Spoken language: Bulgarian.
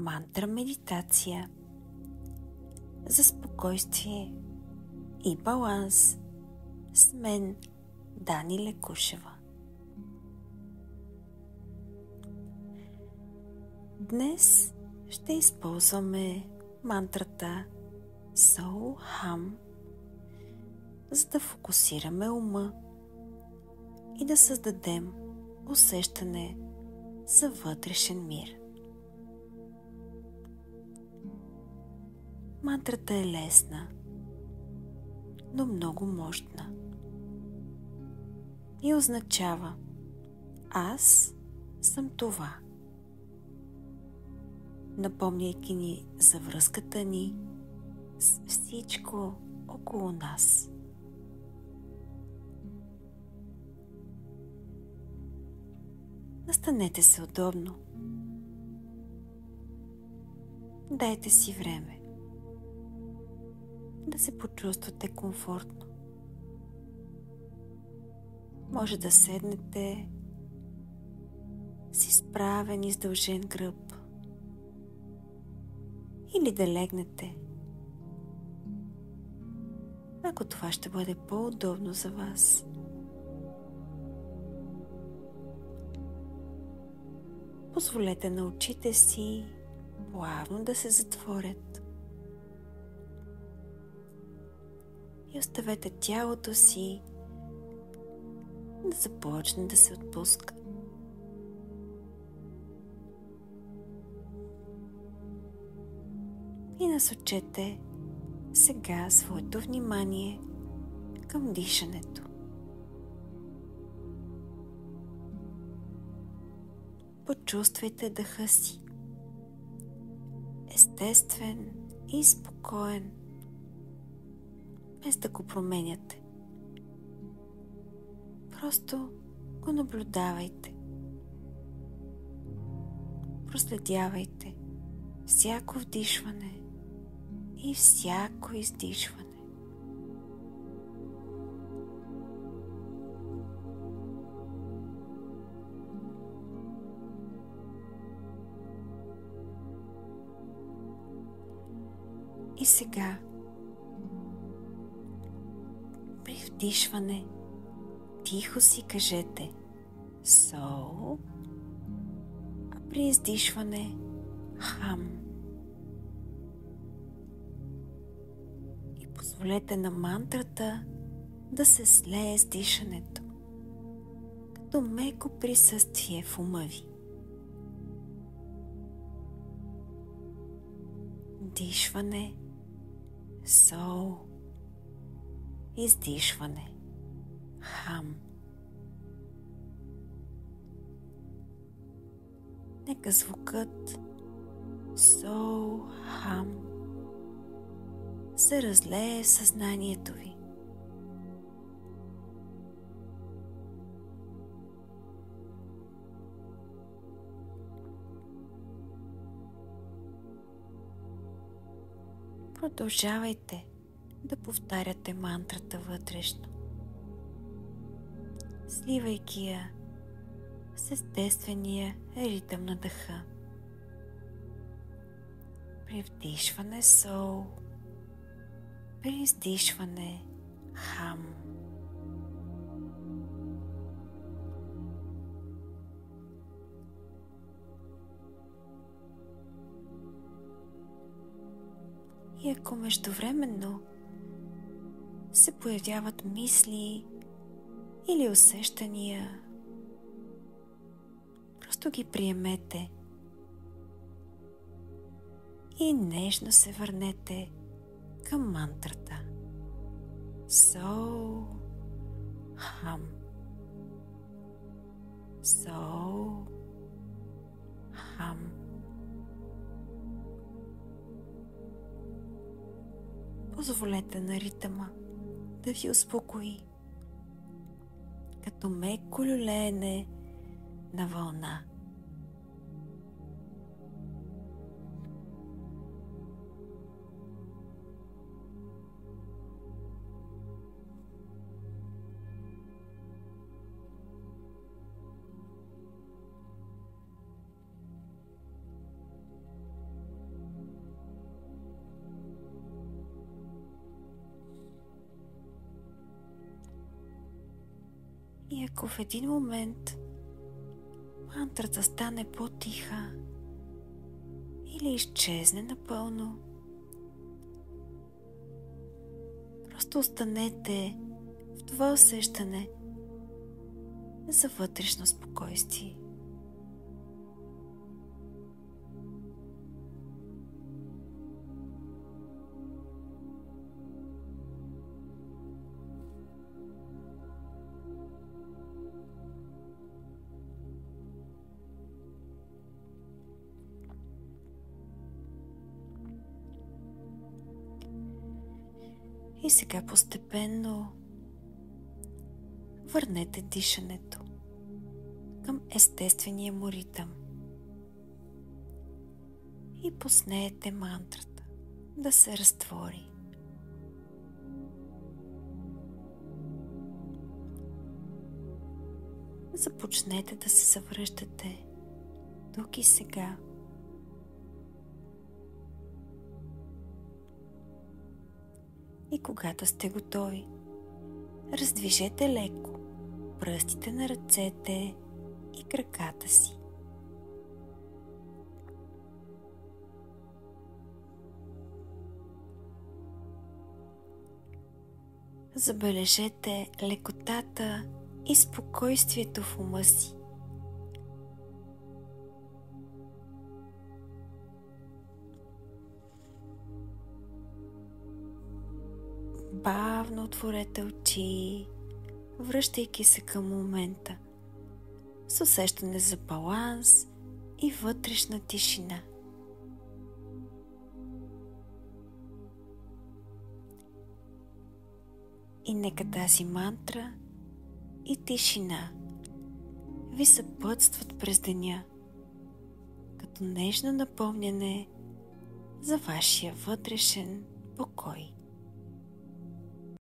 мантра медитация за спокойствие и баланс с мен, Дани Лекушева. Днес ще използваме мантрата Soul Hum, за да фокусираме ума и да създадем усещане за вътрешен мир. Мантрата е лесна, но много мощна и означава: аз съм това, напомняйки ни за връзката ни с всичко около нас. Настанете се удобно. Дайте си време да се почувствате комфортно. Може да седнете с изправен издължен гръб или да легнете, ако това ще бъде по-удобно за вас. Позволете на очите си плавно да се затворят и оставете тялото си да започне да се отпуска. И насочете сега своето внимание към дишането. Почувствайте дъха си. Естествен и спокоен, без да го променяте. Просто го наблюдавайте. Проследявайте всяко вдишване и всяко издишване. И сега, при вдишване, тихо си кажете Soul, а при издишване Hum. И позволете на мантрата да се слее с дишането, като меко присъствие в ума ви. Дишване, Soul, издишване, Hum. Нека звукът Soul Hum се разлее в съзнанието ви. Продължавайте да повтаряте мантрата вътрешно, сливайки я с естествения ритъм на дъха. При вдишване Soul, при издишване Hum. И ако междувременно се появяват мисли или усещания, просто ги приемете и нежно се върнете към мантрата Soul Hum. Soul Hum. Позволете на ритъма да ви успокои, като меко люлеене на вълна. И ако в един момент мантрата стане по-тиха или изчезне напълно, просто останете в това усещане за вътрешно спокойствие. И сега постепенно върнете дишането към естествения му ритъм и пуснете мантрата да се разтвори. Започнете да се завръщате тук и сега. И когато сте готови, раздвижете леко пръстите на ръцете и краката си. Забележете лекотата и спокойствието в ума си. Бавно отворете очи, връщайки се към момента с усещане за баланс и вътрешна тишина. И нека тази мантра и тишина ви съпътстват през деня, като нежно напомняне за вашия вътрешен покой.